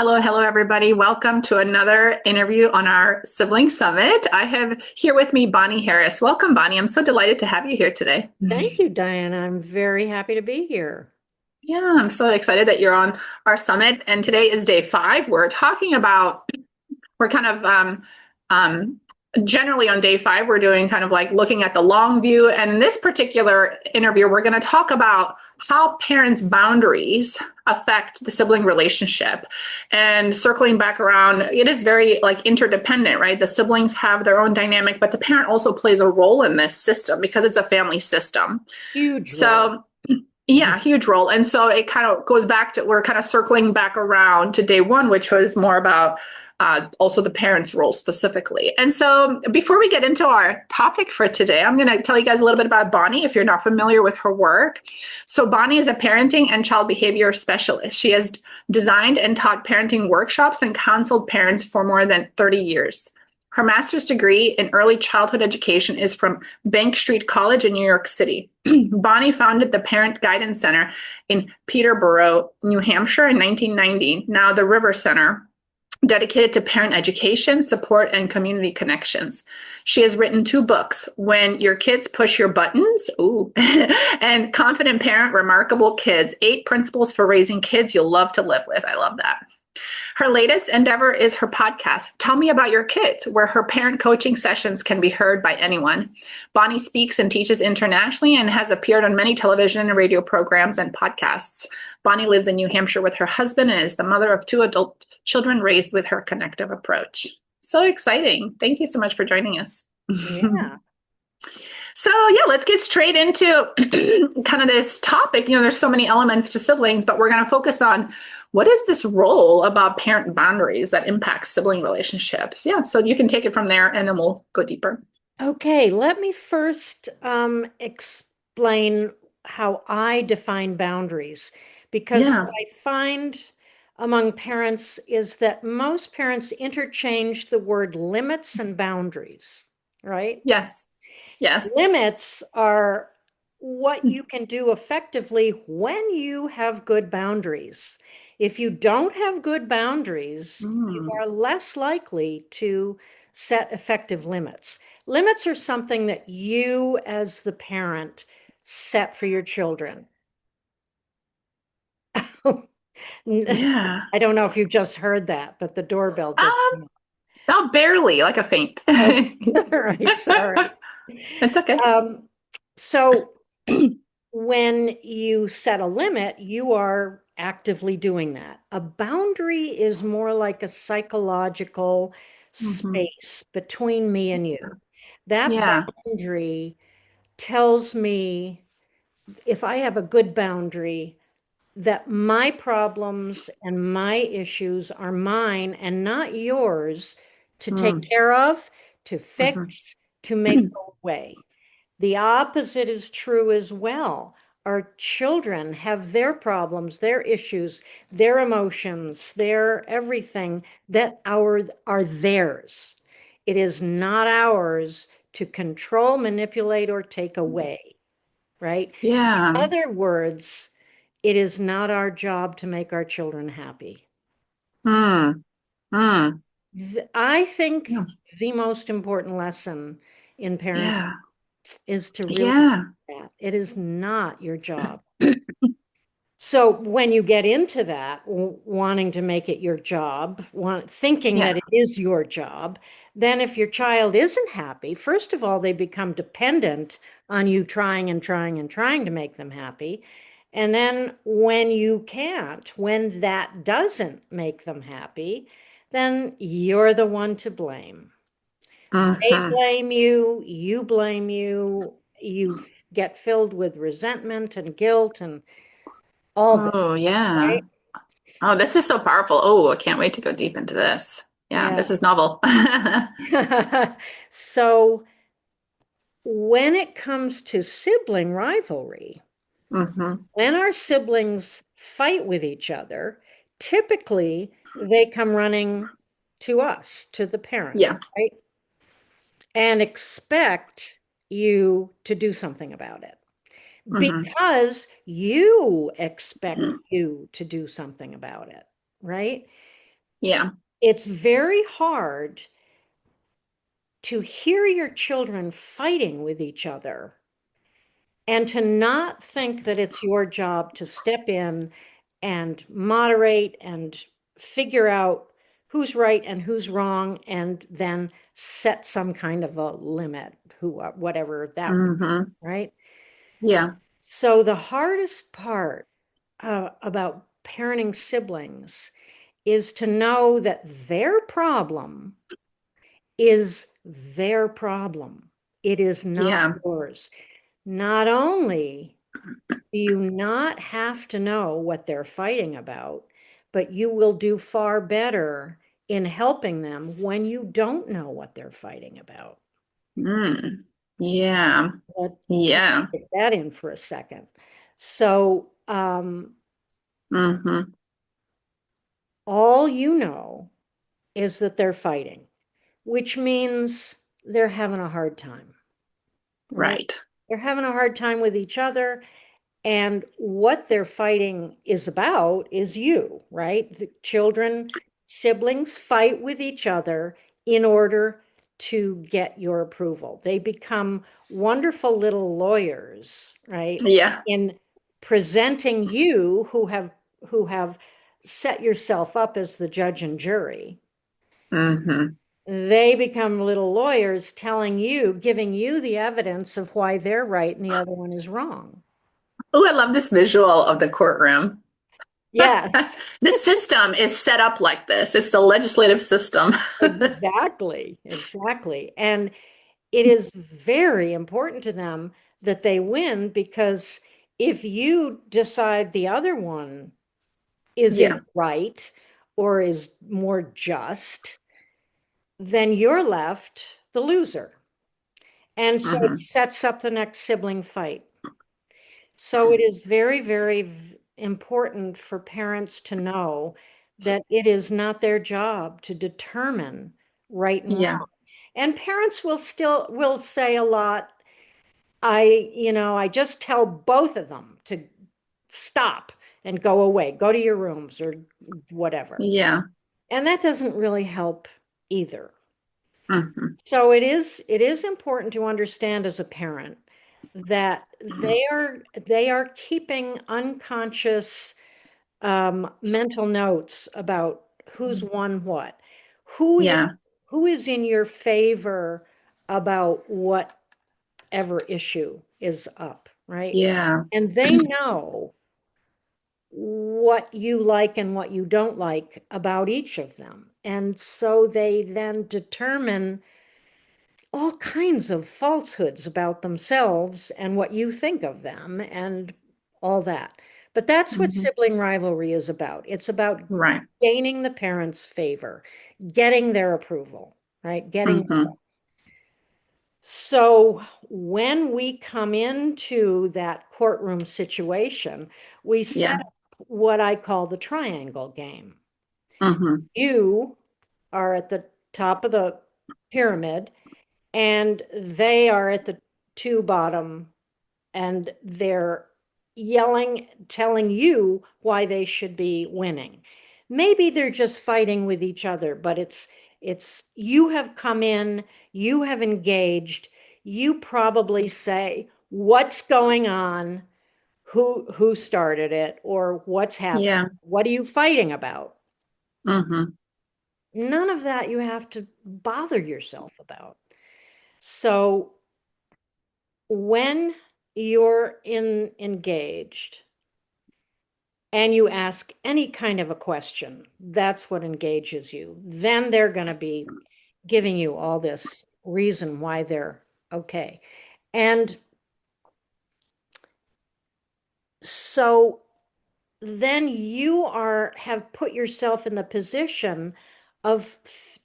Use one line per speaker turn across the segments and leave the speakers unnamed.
Hello, hello, everybody. Welcome to another interview on our Sibling Summit. I have here with me Bonnie Harris. Welcome, Bonnie. I'm so delighted to have you here today.
Thank you, Diana. I'm very happy to be here.
Yeah, I'm so excited that you're on our summit. And today is day 5. We're kind of um, generally on day 5, we're doing kind of like looking at the long view. And in this particular interview, we're going to talk about how parents' boundaries affect the sibling relationship. And circling back around, it is very like interdependent, right? The siblings have their own dynamic, but the parent also plays a role in this system because it's a family system.
Huge role.
So yeah, huge role. And so it kind of goes back to, we're kind of circling back around to day 1, which was more about also the parents' role specifically. And so before we get into our topic for today, I'm going to tell you guys a little bit about Bonnie if you're not familiar with her work. So Bonnie is a parenting and child behavior specialist. She has designed and taught parenting workshops and counseled parents for more than 30 years. Her master's degree in early childhood education is from Bank Street College in New York City. Bonnie founded the Parent Guidance Center in Peterborough, New Hampshire in 1990, now the River Center, dedicated to parent education, support, and community connections. She has written 2 books, When Your Kids Push Your Buttons, ooh, and Confident Parent, Remarkable Kids, 8 Principles for Raising Kids You'll Love to Live With. I love that. Her latest endeavor is her podcast, Tell Me About Your Kids, where her parent coaching sessions can be heard by anyone. Bonnie speaks and teaches internationally and has appeared on many television and radio programs and podcasts. Bonnie lives in New Hampshire with her husband and is the mother of 2 adult children raised with her connective approach. So exciting. Thank you so much for joining us.
Yeah.
So yeah, let's get straight into kind of this topic. There's so many elements to siblings, but we're going to focus on what is this role about parent boundaries that impacts sibling relationships. Yeah, so you can take it from there and then we'll go deeper.
Okay, let me first explain how I define boundaries, because what
Yeah.
I find among parents is that most parents interchange the word limits and boundaries, right?
Yes. Yes.
Limits are what you can do effectively when you have good boundaries. If you don't have good boundaries, you
Mm.
are less likely to set effective limits. Limits are something that you, as the parent, set for your children.
Yeah.
I don't know if you just heard that, but the doorbell just
Um,
went.
Not barely, like a faint.
Oh, all right, sorry.
That's okay.
Um, so when you set a limit, you are actively doing that. A boundary is more like a psychological
Hmm.
space between me and you. That
Yeah.
boundary tells me, if I have a good boundary, that my problems and my issues are mine and not yours to take
Mm.
care of, to
Hmm.
fix, to make go away. The opposite is true as well. Our children have their problems, their issues, their emotions, their everything that are theirs. It is not ours to control, manipulate, or take away, right? In
Yeah.
other words, it is not our job to make our children happy.
Mm. Mm.
I think
Yeah.
the most important lesson in parenting
Yeah.
is to really
Yeah.
that. It is not your job. So when you get into that, wanting to make it your job, thinking
Yeah.
that it is your job, then if your child isn't happy, first of all, they become dependent on you trying and trying and trying to make them happy. And then when you can't, when that doesn't make them happy, then you're the one to blame. They
Hmm.
blame you, you get filled with resentment and guilt and all that,
Oh, yeah.
right?
Oh, this is so powerful. Oh, I can't wait to go deep into this. Yeah,
Yeah.
this is novel.
So when it comes to sibling rivalry,
Hmm.
when our siblings fight with each other, typically they come running to us, to the parent,
Yeah.
right? And expect you to do something about it
Hmm.
because you expect you to do something about it, right?
Yeah.
It's very hard to hear your children fighting with each other and to not think that it's your job to step in and moderate and figure out who's right and who's wrong, and then set some kind of a limit, whatever that,
Hmm.
right?
Yeah.
So the hardest part about parenting siblings is to know that their problem is their problem. It is not
Yeah.
yours. Not only do you not have to know what they're fighting about, but you will do far better in helping them when you don't know what they're fighting about.
Mm. Yeah.
Let
Yeah.
take that in for a second. So,
Hmm.
all you know is that they're fighting, which means they're having a hard time, right?
Right.
They're having a hard time with each other. And what they're fighting is about is you, right? The children, siblings fight with each other in order to get your approval. They become wonderful little lawyers, right?
Yeah.
In presenting you who have set yourself up as the judge and jury.
Hmm.
They become little lawyers telling you, giving you the evidence of why they're right and the other one is wrong.
Oh, I love this visual of the courtroom.
Yes.
The system is set up like this. It's the legislative system.
Exactly, exactly. And it is very important to them that they win, because if you decide the other one is in
Yeah.
the right or is more just, then you're left the loser. And so it
Hmm.
sets up the next sibling fight. So it is very, very important for parents to know that it is not their job to determine right and
Yeah.
wrong. And parents will say a lot, I just tell both of them to stop and go away, go to your rooms or whatever.
Yeah.
And that doesn't really help either.
Hmm.
So it is important to understand as a parent that they are keeping unconscious mental notes about who's won what, who is
Yeah.
who is in your favor about whatever issue is up, right?
Yeah.
And they know what you like and what you don't like about each of them. And so they then determine all kinds of falsehoods about themselves and what you think of them and all that. But that's what
Hmm.
sibling rivalry is about. It's about
Right.
gaining the parents' favor, getting their approval, right? Getting.
Hmm.
So when we come into that courtroom situation, we set
Yeah.
up what I call the triangle game.
Hmm.
You are at the top of the pyramid, and they are at the two bottom, and they're yelling, telling you why they should be winning. Maybe they're just fighting with each other, but it's you have come in, you have engaged, you probably say, what's going on? Who started it, or what's happening?
Yeah.
What are you fighting about?
Hmm.
None of that you have to bother yourself about. So when you're engaged and you ask any kind of a question, that's what engages you. Then they're going to be giving you all this reason why they're okay. And so then you have put yourself in the position of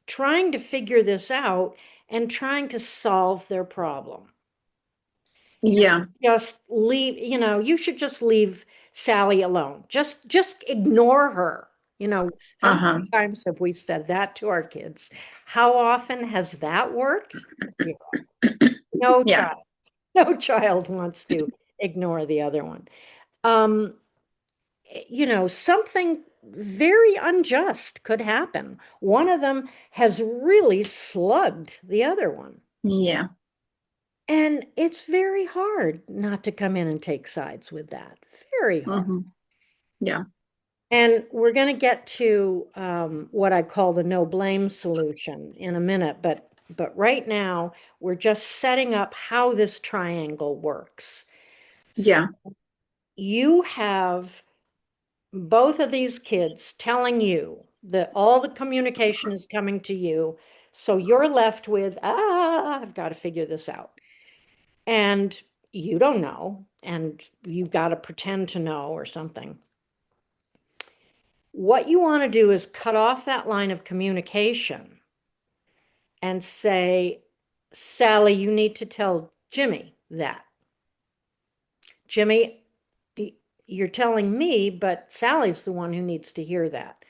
trying to figure this out and trying to solve their problem.
Yeah.
Just leave, you should just leave Sally alone. Just ignore her. How many
Uh-huh.
times have we said that to our kids? How often has that worked? Yeah. No
Yeah.
child, no child wants to ignore the other one. Um, something very unjust could happen. One of them has really slugged the other one.
Yeah.
And it's very hard not to come in and take sides with that. Very hard.
Hmm. Yeah.
And we're going to get to what I call the no blame solution in a minute, but right now we're just setting up how this triangle works. So
Yeah.
you have both of these kids telling you that all the communication is coming to you. So you're left with, I've got to figure this out. And you don't know, and you've got to pretend to know or something. What you want to do is cut off that line of communication and say, Sally, you need to tell Jimmy that. Jimmy, you're telling me, but Sally's the one who needs to hear that.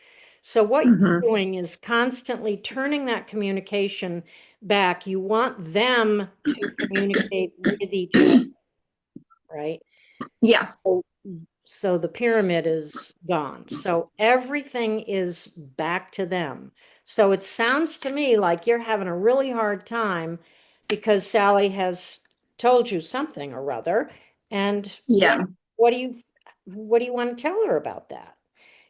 So what you're
Hmm.
doing is constantly turning that communication back. You want them to communicate with each other, right?
Yeah.
So the pyramid is gone. So everything is back to them. So it sounds to me like you're having a really hard time because Sally has told you something or other. And
Yeah.
what do you what do you want to tell her about that?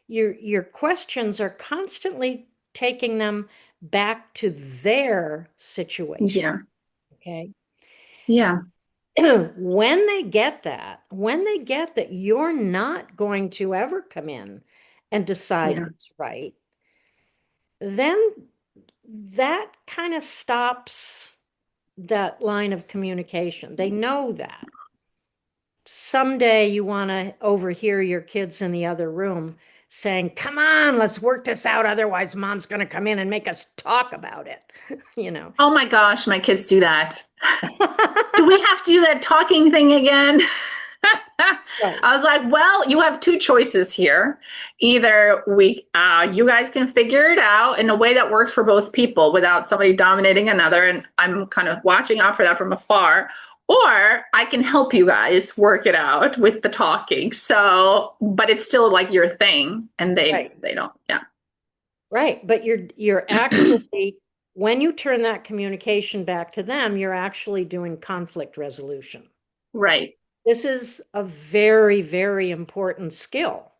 Your questions are constantly taking them back to their situation.
Yeah.
Okay.
Yeah.
When they get that you're not going to ever come in and decide
Yeah.
what's right, then that kind of stops that line of communication. They know that. Someday you want to overhear your kids in the other room saying, "Come on, let's work this out. Otherwise, mom's going to come in and make us talk about it." You know.
Oh my gosh, my kids do that. Do we have to do that talking thing again?
Right.
I was like, well, you have two choices here. Either you guys can figure it out in a way that works for both people without somebody dominating another, and I'm kind of watching out for that from afar, or I can help you guys work it out with the talking. So, but it's still like your thing, and
Right.
they don't. Yeah.
Right. But you're actually, when you turn that communication back to them, you're actually doing conflict resolution.
Right.
This is a very, very important skill.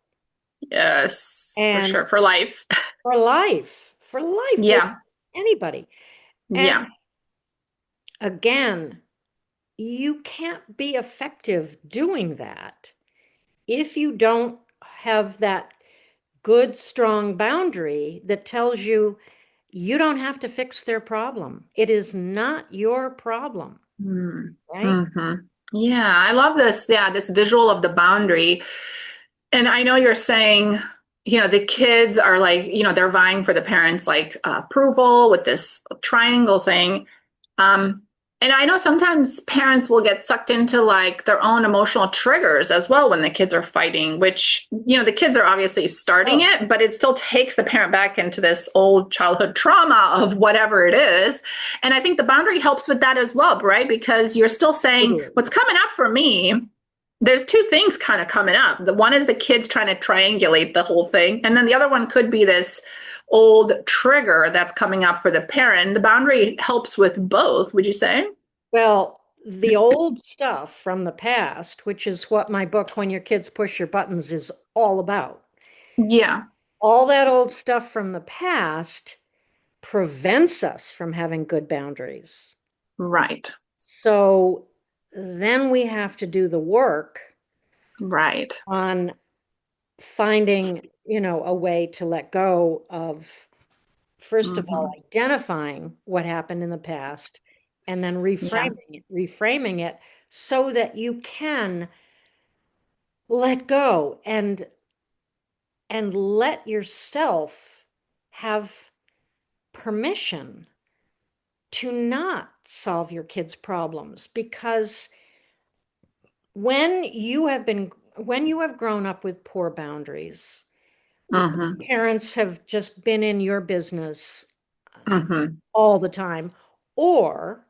Yes, for
And
sure. For life.
for life with
Yeah.
anybody. And
Yeah.
again, you can't be effective doing that if you don't have that good, strong boundary that tells you you don't have to fix their problem. It is not your problem, right?
Mm-hmm. Yeah, I love this. Yeah, this visual of the boundary. And I know you're saying, the kids are like, they're vying for the parents' like approval with this triangle thing. Um, and I know sometimes parents will get sucked into like their own emotional triggers as well when the kids are fighting, which, the kids are obviously starting
Oh,
it, but it still takes the parent back into this old childhood trauma of whatever it is. And I think the boundary helps with that as well, right? Because you're still saying
totally.
what's coming up for me. There's two things kind of coming up. The one is the kids trying to triangulate the whole thing. And then the other one could be this old trigger that's coming up for the parent. The boundary helps with both, would you say?
Well, the old stuff from the past, which is what my book, When Your Kids Push Your Buttons, is all about.
Yeah,
All that old stuff from the past prevents us from having good boundaries.
right,
So then we have to do the work
right.
on finding, a way to let go of, first of all,
Hmm.
identifying what happened in the past and then
Yeah,
reframing it so that you can let go and let yourself have permission to not solve your kids' problems because when you have grown up with poor boundaries,
hmm,
parents have just been in your business
hmm,
all the time, or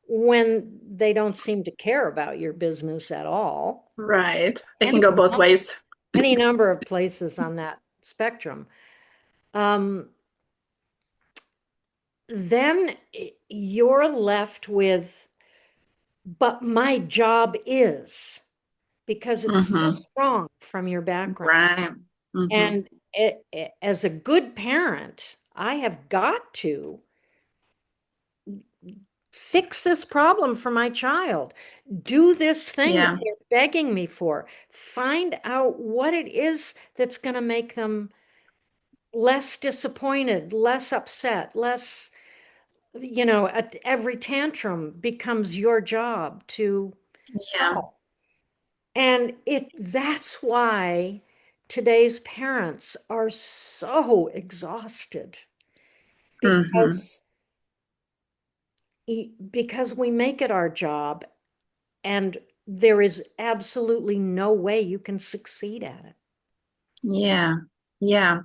when they don't seem to care about your business at all.
right. It can
Any,
go both ways.
any number of places on that spectrum, um, then you're left with, but my job is, because it's so
Mm-hmm.
strong from your background.
Right. Mm-hmm.
And as a good parent, I have got to fix this problem for my child. Do this thing that
Yeah.
they're begging me for. Find out what it is that's going to make them less disappointed, less upset, less, at every tantrum becomes your job to
Yeah.
solve. And that's why today's parents are so exhausted,
Mm-hmm.
because because we make it our job, and there is absolutely no way you can succeed at it.
Yeah. Yeah.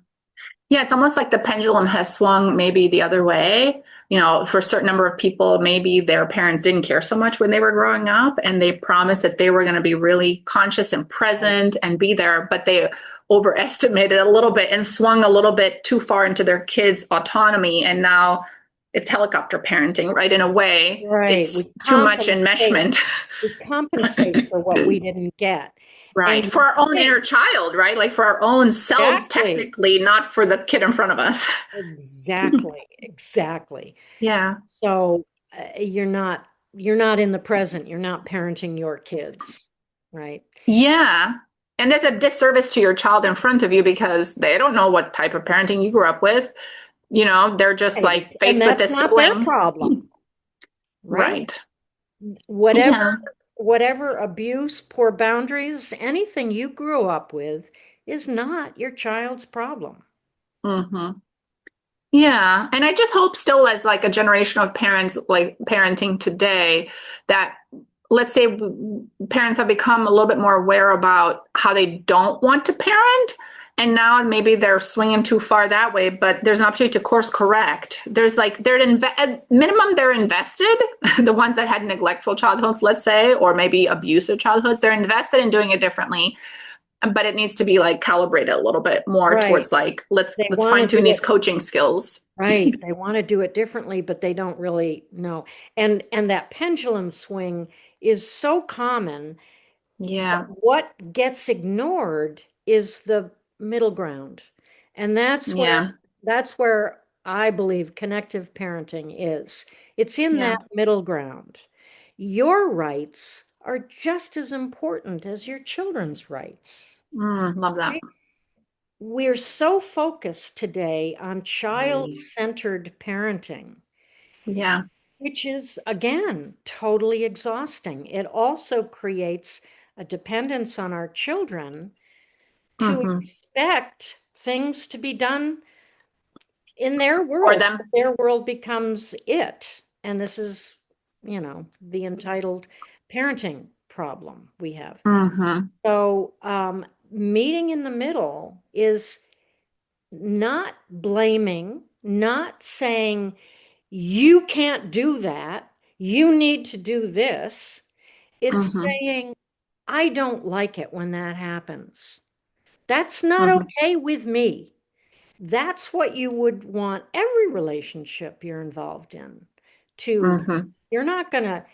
Yeah, it's almost like the pendulum has swung maybe the other way. For a certain number of people, maybe their parents didn't care so much when they were growing up and they promised that they were going to be really conscious and
Right.
present and be there, but they overestimated a little bit and swung a little bit too far into their kids' autonomy. And now it's helicopter parenting, right? In a way,
Right.
it's too much enmeshment.
We compensate for what we didn't get.
Right.
And
For our own
think,
inner child, right? Like for our own selves,
exactly,
technically, not for the kid in front of us.
exactly.
Yeah.
So you're not in the present. You're not parenting your kids, right?
Yeah. And there's a disservice to your child in front of you because they don't know what type of parenting you grew up with. They're just
Right.
like
And
faced with
that's
this
not their
sibling.
problem, right?
Right.
Whatever
Yeah.
whatever abuse, poor boundaries, anything you grew up with is not your child's problem.
hmm Yeah. And I just hope still as like a generation of parents, like parenting today, that let's say parents have become a little bit more aware about how they don't want to parent. And now maybe they're swinging too far that way, but there's an opportunity to course correct. There's like, at minimum, they're invested, the ones that had neglectful childhoods, let's say, or maybe abusive childhoods, they're invested in doing it differently. But it needs to be like calibrated a little bit more
Right.
towards like, let's
They want
fine
to
tune
do
these
it
coaching skills.
right. They want to do it differently, but they don't really know. And that pendulum swing is so common.
Yeah.
What gets ignored is the middle ground. And
Yeah.
that's where I believe connective parenting is. It's in
Yeah.
that middle ground. Your rights are just as important as your children's rights.
Love that.
Right? We're so focused today on child-centered parenting,
Yeah.
which is, again, totally exhausting. It also creates a dependence on our children to
hmm
expect things to be done in their
For
world.
them.
Their world becomes it. And this is, the entitled parenting problem we have.
hmm
So, meeting in the middle is not blaming, not saying, you can't do that, you need to do this. It's
hmm
saying, I don't like it when that happens. That's not
hmm
okay with me. That's what you would want every relationship you're involved in to.
hmm
You're not going to,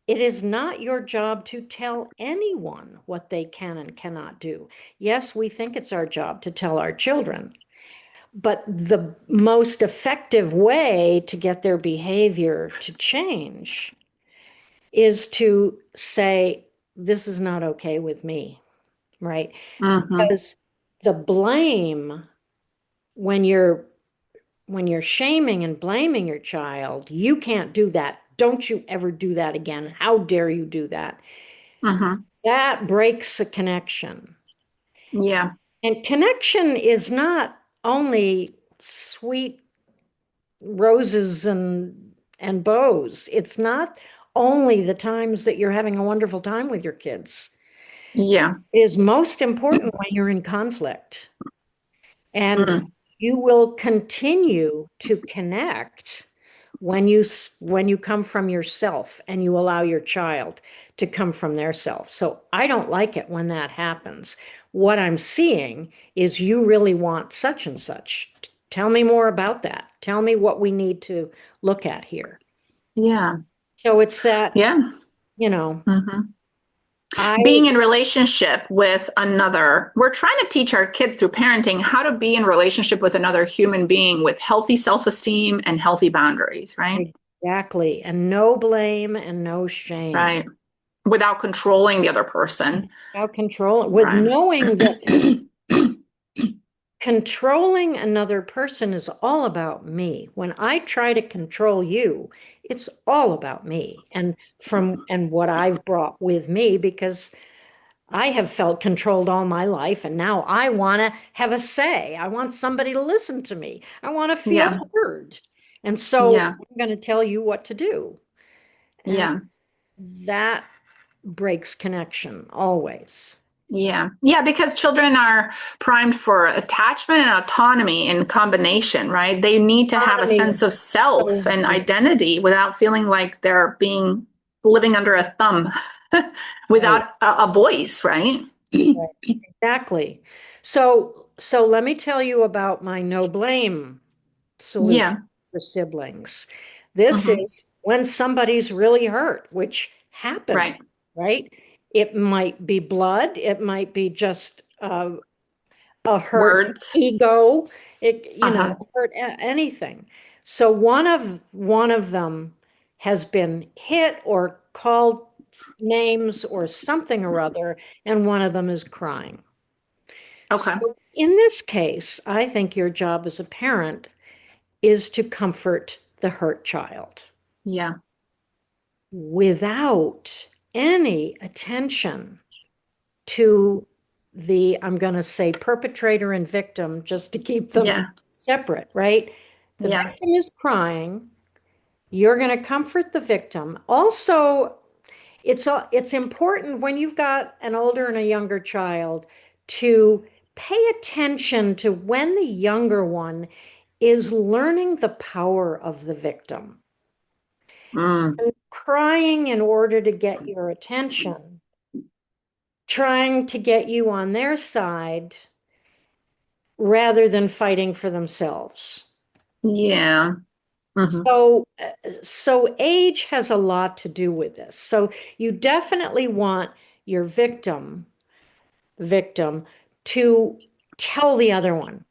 it is not your job to tell anyone what they can and cannot do. Yes, we think it's our job to tell our children, but the most effective way to get their behavior to change is to say, this is not okay with me, right?
hmm
Because the blame, when you're shaming and blaming your child, you can't do that. Don't you ever do that again. How dare you do that?
hmm
That breaks a connection.
Yeah.
And connection is not only sweet roses and bows. It's not only the times that you're having a wonderful time with your kids.
Yeah.
It is most important when you're in conflict. And
Mm.
you will continue to connect when you come from yourself and you allow your child to come from their self. So I don't like it when that happens. What I'm seeing is you really want such and such. Tell me more about that. Tell me what we need to look at here.
Yeah.
So it's that,
Yeah.
you know,
Hmm.
I,
Being in relationship with another, we're trying to teach our kids through parenting how to be in relationship with another human being with healthy self-esteem and healthy boundaries, right?
exactly. And no blame and no shame.
Right. Without controlling the other person.
How control with
Right.
knowing that controlling another person is all about me. When I try to control you, it's all about me and what I've brought with me because I have felt controlled all my life and now I want to have a say. I want somebody to listen to me. I want to feel
Yeah.
heard. And so
Yeah.
I'm going to tell you what to do. And
Yeah.
that breaks connection always.
Yeah. Yeah. Because children are primed for attachment and autonomy in combination, right? They need to have a
Autonomy.
sense of self and
So
identity without feeling like they're being living under a thumb
right.
without a voice, right?
Right. Exactly. So let me tell you about my no blame solution
Yeah.
for siblings. This
Hmm.
is when somebody's really hurt, which happens,
Right.
right? It might be blood, it might be just a hurt
Words.
ego,
Uh-huh.
hurt anything. So one of them has been hit or called names or something or other, and one of them is crying.
Okay.
So in this case, I think your job as a parent is to comfort the hurt child
Yeah.
without any attention to the, I'm going to say perpetrator and victim, just to keep them
Yeah.
separate, right? The
Yeah.
victim is crying. You're going to comfort the victim. Also, it's important when you've got an older and a younger child to pay attention to when the younger one is learning the power of the victim
Mm.
and crying in order to get your attention, trying to get you on their side rather than fighting for themselves.
Yeah. Hmm.
So age has a lot to do with this. So you definitely want your victim to tell the other one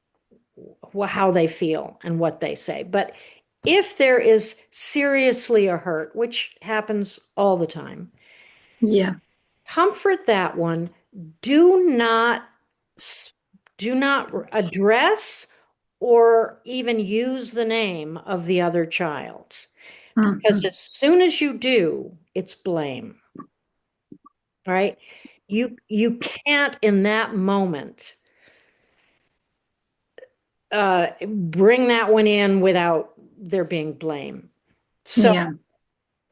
how they feel and what they say. But if there is seriously a hurt, which happens all the time,
Yeah.
comfort that one. Do not do not address or even use the name of the other child. Because
Hmm.
as soon as you do, it's blame, right? You can't in that moment bring that one in without there being blame. So
Yeah.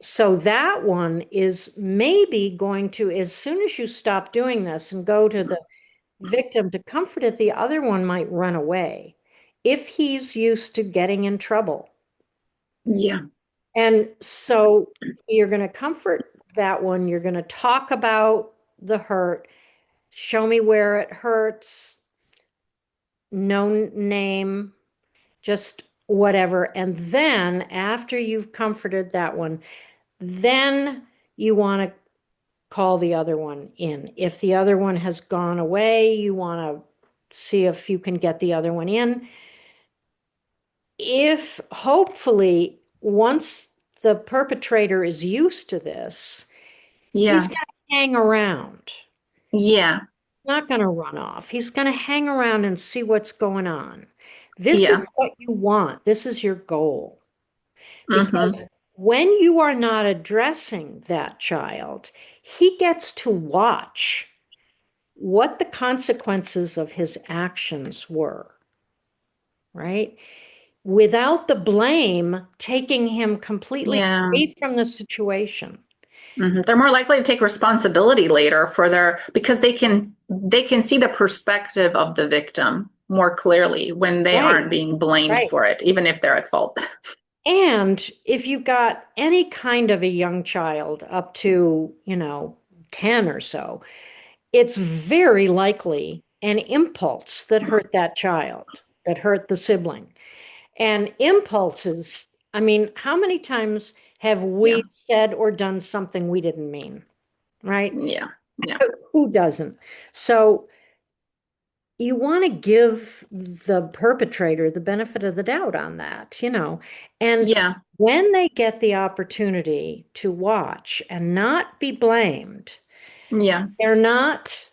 so that one is maybe going to, as soon as you stop doing this and go to the victim to comfort it, the other one might run away if he's used to getting in trouble.
Yeah.
And so you're going to comfort that one. You're going to talk about the hurt. Show me where it hurts. No name, just whatever. And then after you've comforted that one, then you want to call the other one in. If the other one has gone away, you want to see if you can get the other one in. If hopefully once the perpetrator is used to this, he's
Yeah.
going to hang around.
Yeah.
Not going to run off. He's going to hang around and see what's going on. This
Yeah.
is what you want. This is your goal.
Hmm.
Because when you are not addressing that child, he gets to watch what the consequences of his actions were, right? Without the blame taking him completely
Yeah.
away from the situation.
Hmm. They're more likely to take responsibility later for their because they can see the perspective of the victim more clearly when they
Right,
aren't being blamed
right.
for it, even if they're at fault.
And if you've got any kind of a young child up to, 10 or so, it's very likely an impulse that hurt that child, that hurt the sibling. And impulses, I mean, how many times have
Yeah.
we said or done something we didn't mean, right?
Yeah. Yeah.
Who doesn't? So you want to give the perpetrator the benefit of the doubt on that. And
Yeah.
when they get the opportunity to watch and not be blamed,
Yeah.
they're not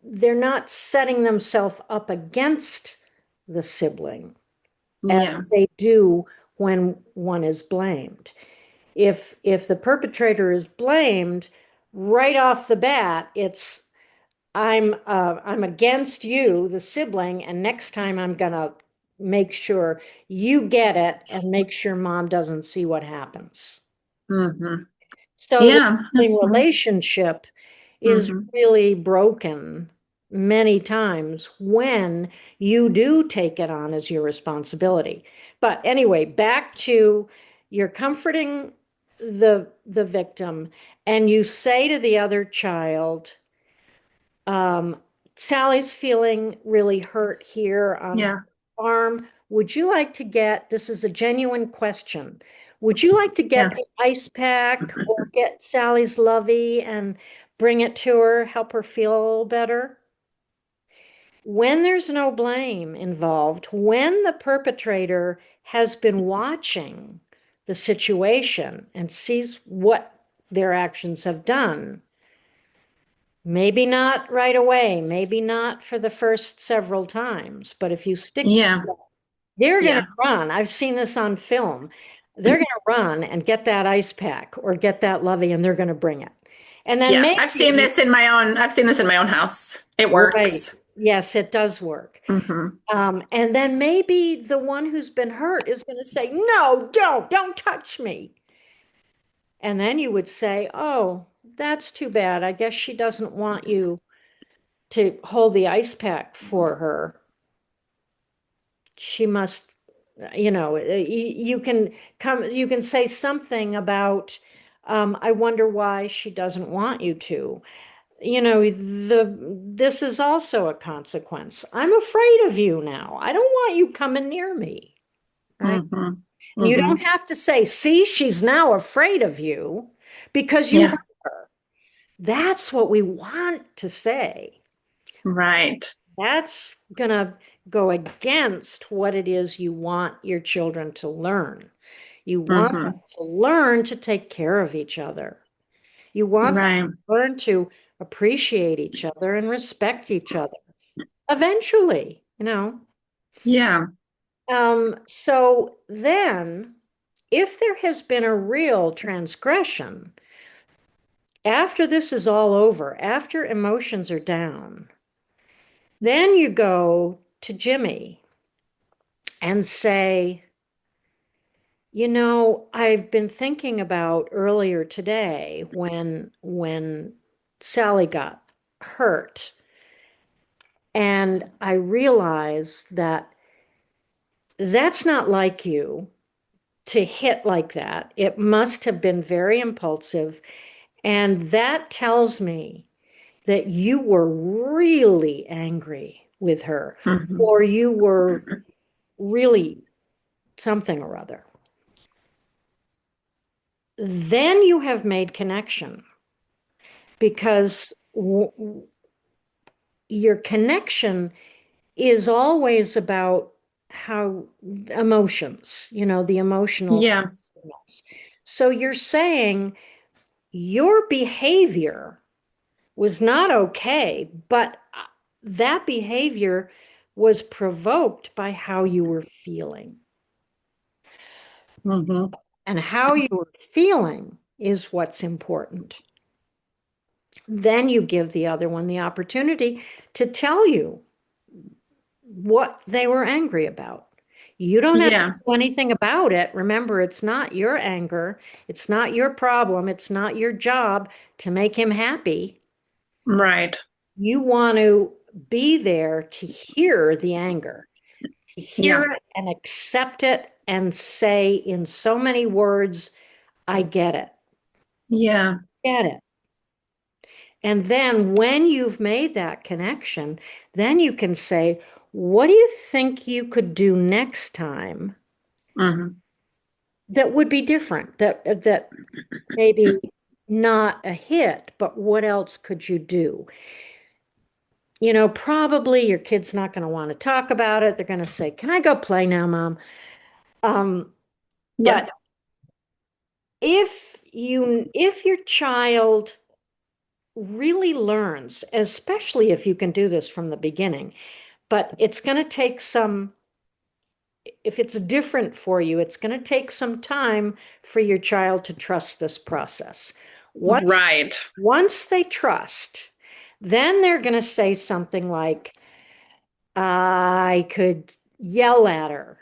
they're not setting themselves up against the sibling
Yeah.
as they do when one is blamed. If the perpetrator is blamed right off the bat, it's I'm against you, the sibling, and next time I'm gonna make sure you get it and make sure mom doesn't see what happens.
Hmm.
So the
Yeah.
sibling
Hmm.
relationship is
Hmm.
really broken many times when you do take it on as your responsibility. But anyway, back to you're comforting the victim and you say to the other child, Sally's feeling really hurt here on her
Yeah.
arm. Would you like to get, this is a genuine question. Would you like to
Yeah.
get an ice pack or get Sally's lovey and bring it to her, help her feel a little better? When there's no blame involved, when the perpetrator has been watching the situation and sees what their actions have done, maybe not right away, maybe not for the first several times, but if you stick,
Yeah.
they're going to
Yeah.
run. I've seen this on film. They're going to run and get that ice pack or get that lovey and they're going to bring it. And then
Yeah.
maybe,
I've seen this in my own house. It
right,
works.
yes, it does work.
Hmm.
And then maybe the one who's been hurt is going to say, no, don't touch me. And then you would say, oh, that's too bad. I guess she doesn't want you to hold the ice pack for her. She must, you can you can say something about, I wonder why she doesn't want you to. This is also a consequence. I'm afraid of you now. I don't want you coming near me, right?
Hmm.
And you
Hmm.
don't have to say, see, she's now afraid of you because you
Yeah.
hurt her. That's what we want to say.
Right.
That's going to go against what it is you want your children to learn. You want them
Hmm.
to learn to take care of each other. You want them
Right.
to learn to appreciate each other and respect each other. Eventually.
Yeah.
So then, if there has been a real transgression, after this is all over, after emotions are down, then you go to Jimmy and say, I've been thinking about earlier today when Sally got hurt, and I realized that that's not like you to hit like that. It must have been very impulsive, and that tells me that you were really angry with her,
Hmm.
or you were really something or other. Then you have made connection because your connection is always about how emotions, the emotional
Yeah.
connectedness. So you're saying your behavior was not okay, but that behavior was provoked by how you were feeling.
Hmm.
And how you were feeling is what's important. Then you give the other one the opportunity to tell you what they were angry about. You don't have to
Yeah.
do anything about it. Remember, it's not your anger. It's not your problem. It's not your job to make him happy.
Right.
You want to be there to hear the anger, to hear
Yeah.
it and accept it and say in so many words, I get it,
Yeah.
get it. And then when you've made that connection, then you can say, what do you think you could do next time
Hmm.
that would be different, that maybe not a hit, but what else could you do? You know, probably your kid's not going to want to talk about it. They're going to say, "Can I go play now, Mom?"
Yeah.
But if your child really learns, especially if you can do this from the beginning, but it's going to take some, if it's different for you, it's going to take some time for your child to trust this process. Once
Right.
once they trust, then they're going to say something like, I could yell at her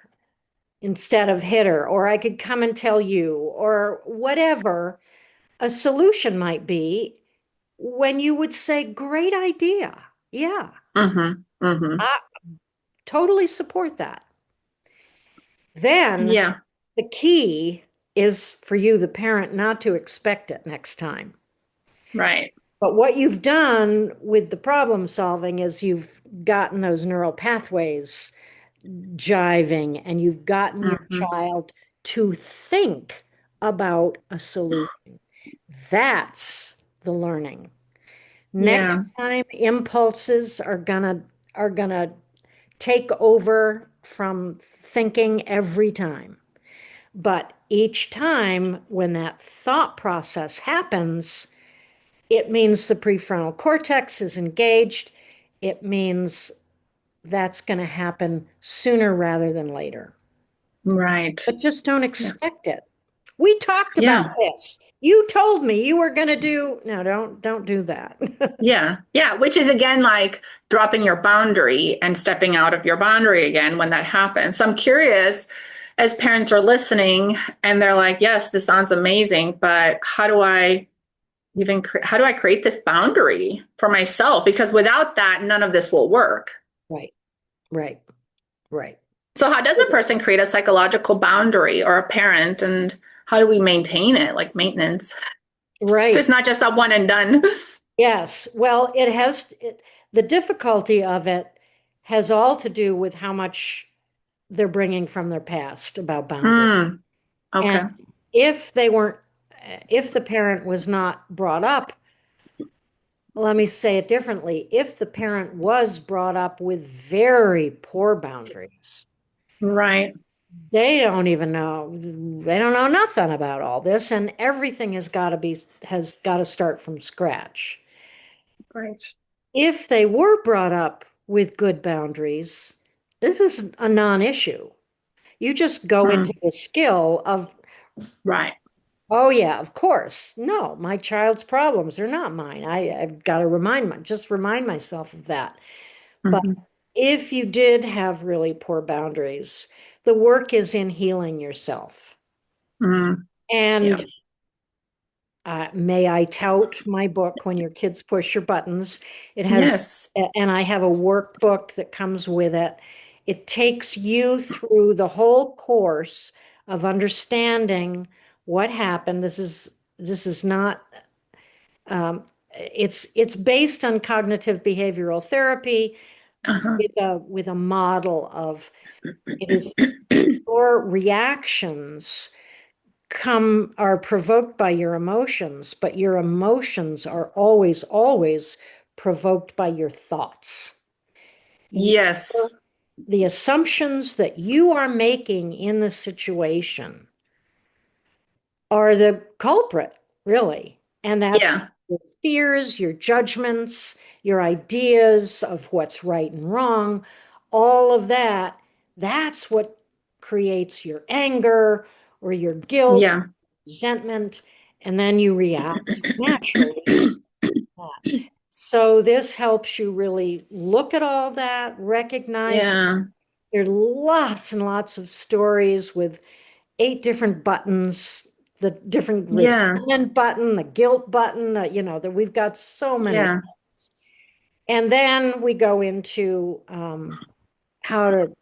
instead of hit her, or I could come and tell you, or whatever a solution might be, when you would say, great idea. Yeah,
Hmm. Hmm.
I totally support that. Then
Yeah.
the key is for you, the parent, not to expect it next time.
Right.
But what you've done with the problem solving is you've gotten those neural pathways jiving and you've gotten your
Hmm.
child to think about a solution. That's the learning.
Yeah.
Next time impulses are gonna take over from thinking every time. But each time when that thought process happens, it means the prefrontal cortex is engaged. It means that's going to happen sooner rather than later.
Right.
But just don't
Yeah.
expect it. We talked about
Yeah.
this. You told me you were going to do. No, don't do that.
Yeah. Yeah. Which is again like dropping your boundary and stepping out of your boundary again when that happens. So I'm curious, as parents are listening and they're like, yes, this sounds amazing, but how do I create this boundary for myself? Because without that, none of this will work.
Right, right, right.
So how does a person create a psychological boundary or a parent, and how do we maintain it, like maintenance? So it's
Right.
not just a one and done.
Yes. Well, the difficulty of it has all to do with how much they're bringing from their past about boundaries.
Mm,
And
okay.
if they weren't, if the parent was not brought up, let me say it differently. If the parent was brought up with very poor boundaries,
Right.
they don't know nothing about all this, and everything has got to start from scratch.
Right.
If they were brought up with good boundaries, this is a non-issue. You just go into
Mm,
the skill of,
right.
oh yeah, of course. No, my child's problems are not mine. I've got to just remind myself of that. But
Hmm.
if you did have really poor boundaries, the work is in healing yourself.
Mm, yeah.
And may I tout my book, When Your Kids Push Your Buttons? It has,
Yes.
and I have a workbook that comes with it. It takes you through the whole course of understanding what happened. This is not, it's based on cognitive behavioral therapy
Uh-huh.
with a model of, it is your reactions are provoked by your emotions, but your emotions are always provoked by your thoughts.
Yes.
The assumptions that you are making in the situation are the culprit, really. And that's
Yeah.
your fears, your judgments, your ideas of what's right and wrong, all of that. That's what creates your anger or your guilt,
Yeah.
resentment, and then you react naturally. So this helps you really look at all that, recognize
Yeah.
there are lots and lots of stories with 8 different buttons, the different
Yeah.
resentment button, the guilt button, that we've got so many.
Yeah.
And then we go into how to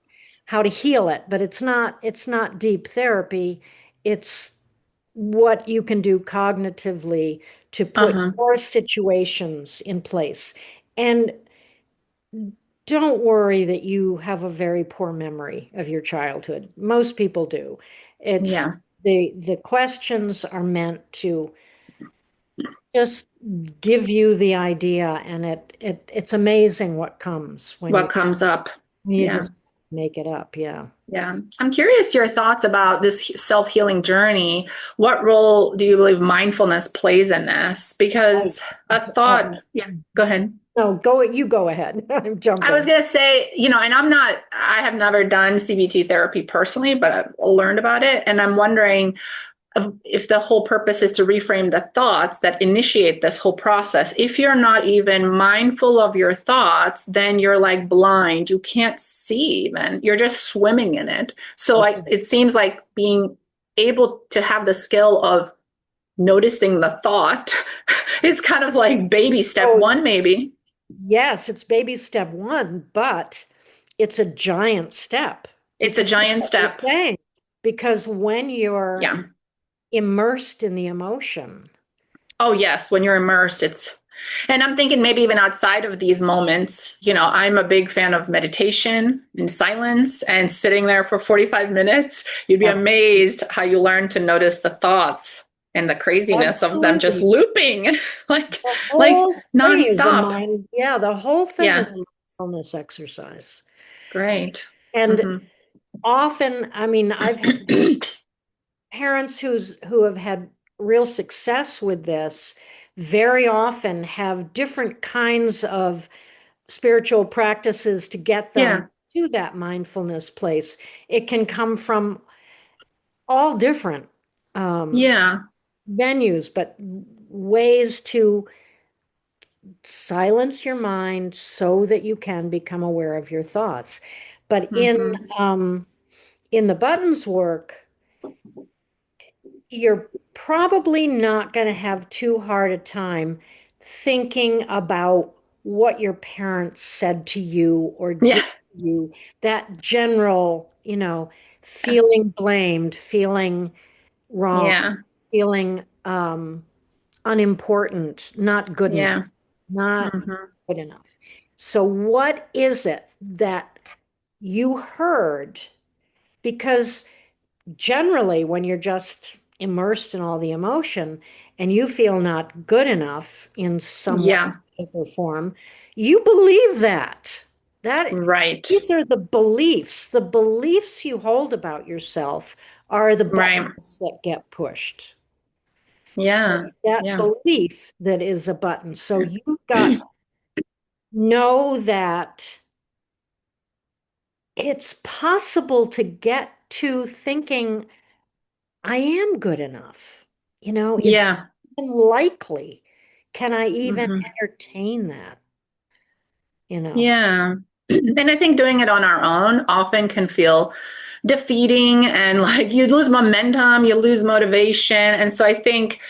how to heal it, but it's not deep therapy. It's what you can do cognitively to put
Uh-huh.
your situations in place. And don't worry that you have a very poor memory of your childhood. Most people do. It's
Yeah.
the questions are meant to just give you the idea, and it's amazing what comes
What comes up?
when you
Yeah.
just make it up. Yeah.
Yeah. I'm curious your thoughts about this self-healing journey. What role do you believe mindfulness plays in this?
I,
Because a thought, yeah, go ahead.
no, you go ahead. I'm
I was
jumping.
going to say, and I have never done CBT therapy personally, but I've learned about it. And I'm wondering if the whole purpose is to reframe the thoughts that initiate this whole process. If you're not even mindful of your thoughts, then you're like blind. You can't see even. You're just swimming in it. So it seems like being able to have the skill of noticing the thought is kind of like baby step
Oh,
one, maybe.
yes, it's baby step one, but it's a giant step
It's a
because of
giant
what you're
step.
saying. Because when you're
Yeah.
immersed in the emotion,
Oh, yes. When you're immersed, and I'm thinking maybe even outside of these moments, I'm a big fan of meditation and silence and sitting there for 45 minutes. You'd be
abs-
amazed how you learn to notice the thoughts and the craziness of them just
absolutely.
looping like,
The
like
whole thing is a
nonstop.
mind, yeah, the whole thing is
Yeah.
a mindfulness exercise.
Great.
And
Hmm.
often, I mean, I've had parents who have had real success with this very often have different kinds of spiritual practices to get them
Yeah.
to that mindfulness place. It can come from all different um,
Yeah.
venues, but ways to silence your mind so that you can become aware of your thoughts. But
Hmm.
in the buttons work, you're probably not going to have too hard a time thinking about what your parents said to you or
Yeah.
did to you. That general, feeling blamed, feeling wrong,
Yeah.
feeling unimportant, not good enough,
Yeah.
not
Hmm.
good enough. So, what is it that you heard? Because generally, when you're just immersed in all the emotion and you feel not good enough in some way,
Yeah.
shape, or form, you believe that. That
Right.
these are the beliefs. The beliefs you hold about yourself are the
Right.
buttons that get pushed. So
Yeah.
it's that
Yeah.
belief that is a button. So you've got know that it's possible to get to thinking, I am good enough. Is that
Yeah.
even likely? Can I even
Hmm.
entertain that? You know,
Yeah. And I think doing it on our own often can feel defeating and like you lose momentum, you lose motivation. And so I think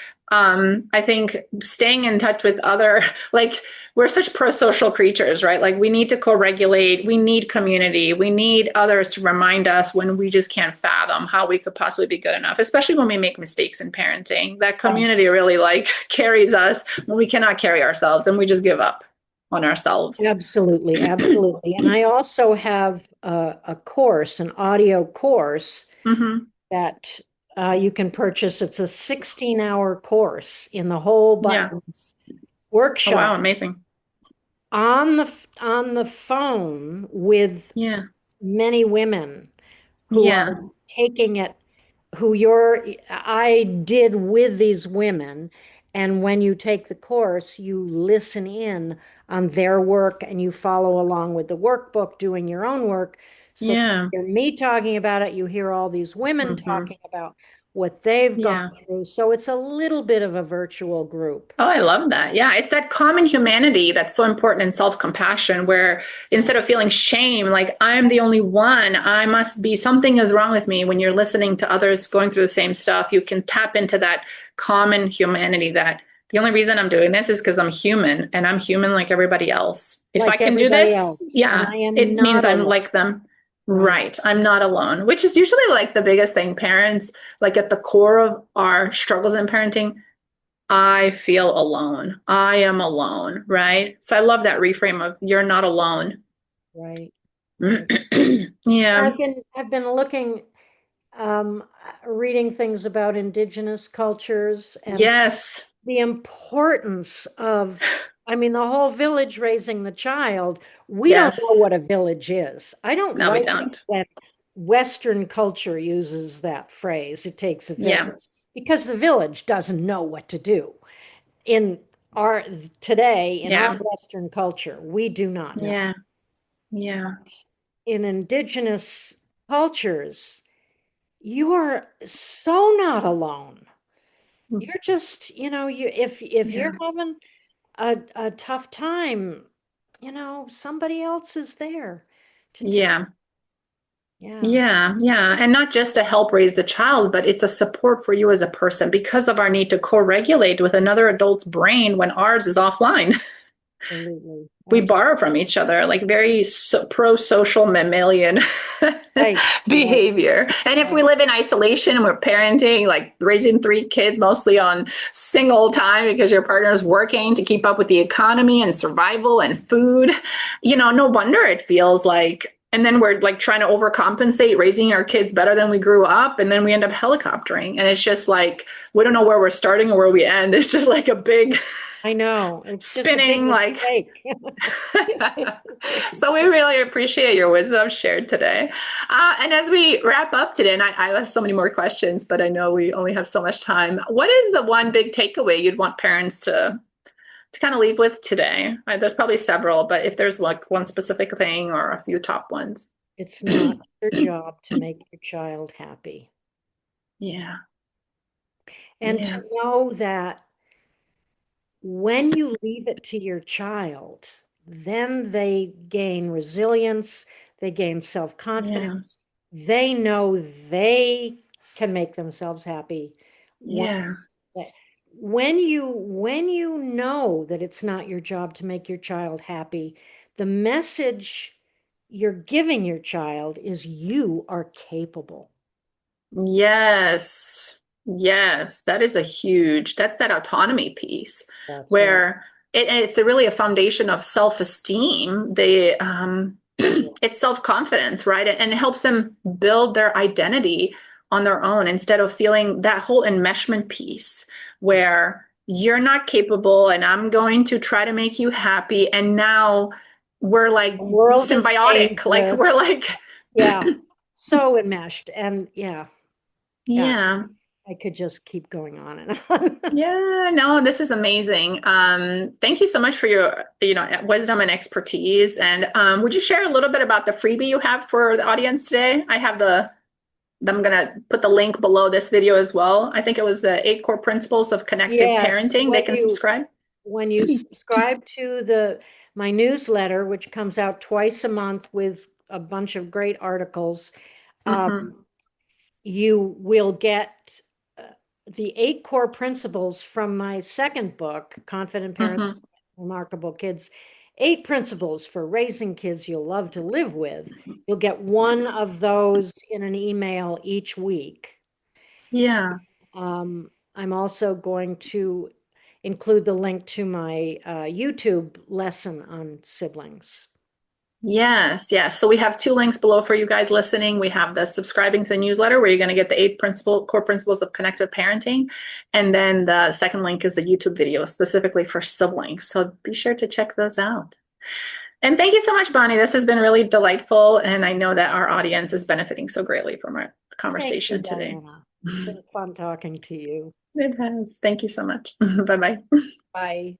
staying in touch with other like we're such pro-social creatures, right? Like we need to co-regulate, we need community, we need others to remind us when we just can't fathom how we could possibly be good enough, especially when we make mistakes in parenting. That
abs-
community really like carries us when we cannot carry ourselves and we just give up on ourselves.
absolutely, absolutely. And I also have a course, an audio course
Hmm.
that you can purchase. It's a 16-hour course in the whole
Yeah.
buttons
Oh, wow.
workshop
Amazing.
on the phone with
Yeah.
many women who are
Yeah.
taking it, I did with these women. And when you take the course, you listen in on their work and you follow along with the workbook, doing your own work. So
Yeah.
you hear me talking about it, you hear all these women
Hmm.
talking about what they've gone
Yeah.
through. So it's a little bit of a virtual group.
Oh, I love that. Yeah. It's that common humanity that's so important in self compassion, where instead of feeling shame, like I'm the only one, I must be, something is wrong with me. When you're listening to others going through the same stuff, you can tap into that common humanity that the only reason I'm doing this is because I'm human and I'm human like everybody else. If I
Like
can do
everybody
this,
else. And
yeah,
I am
it
not
means I'm
alone.
like them.
Right.
Right. I'm not alone, which is usually like the biggest thing. Parents, like at the core of our struggles in parenting, I feel alone. I am alone. Right. So I love that reframe of you're not alone.
Right. Right.
Yeah.
I've been looking, um, reading things about indigenous cultures and
Yes.
the importance of, I mean, the whole village raising the child. We don't know
Yes.
what a village is. I don't
No, we
like it
don't.
when Western culture uses that phrase, it takes a
Yeah.
village, because the village doesn't know what to do. In our today, in our
Yeah.
Western culture, we do not know.
Yeah. Yeah.
In indigenous cultures, you are so not alone. You're just, if
Yeah.
you're having a tough time, somebody else is there to take.
Yeah.
Yeah,
Yeah, yeah. And not just to help raise the child, but it's a support for you as a person because of our need to co-regulate with another adult's brain when ours is offline.
absolutely.
We
Absolutely.
borrow from each other, like very pro-social mammalian
Right, right,
behavior. And if we
right.
live in isolation and we're parenting, like raising three kids mostly on single time because your partner's working to keep up with the economy and survival and food, no wonder it feels like, and then we're like trying to overcompensate raising our kids better than we grew up. And then we end up helicoptering. And it's just like, we don't know where we're starting or where we end. It's just like a big
I know. It's just a big
spinning, like,
mistake.
so we really appreciate your wisdom shared today. And as we wrap up today, and I have so many more questions, but I know we only have so much time. What is the one big takeaway you'd want parents to kind of leave with today? There's probably several, but if there's like one specific thing or a few top ones.
It's not your job to make your child happy.
Yeah,
And to
yeah,
know that when you leave it to your child, then they gain resilience, they gain
yeah,
self-confidence, they know they can make themselves happy
yeah,
once that when you know that it's not your job to make your child happy, the message you're giving your child is you are capable.
yes, yes. That is that's that autonomy piece
That's right.
where it's really a foundation of self-esteem. It's self-confidence, right? And it helps them build their identity on their own instead of feeling that whole enmeshment piece where you're not capable and I'm going to try to make you happy. And now we're like
The world is
symbiotic, like we're
dangerous.
like,
Yeah, so enmeshed. And yeah,
yeah.
I could just keep going on and on.
Yeah, no, this is amazing. Thank you so much for your, wisdom and expertise. And would you share a little bit about the freebie you have for the audience today? I'm gonna put the link below this video as well. I think it was the 8 core principles of connected
Yes,
parenting. They can subscribe.
when you subscribe to my newsletter, which comes out twice a month with a bunch of great articles,
Hmm.
um, you will get uh, the 8 core principles from my second book, Confident Parents,
Hmm.
Remarkable Kids. 8 principles for raising kids you'll love to live with. You'll get one of those in an email each week.
Yeah.
I'm also going to include the link to my YouTube lesson on siblings.
Yes, yes. So we have 2 links below for you guys listening. We have the subscribing to the newsletter where you're going to get the 8 core principles of connected parenting. And then the second link is the YouTube video specifically for siblings. So be sure to check those out. And thank you so much, Bonnie. This has been really delightful. And I know that our audience is benefiting so greatly from our
Thank you,
conversation today.
Diana. It's been fun talking to you.
It has. Thank you so much. Bye bye.
Bye.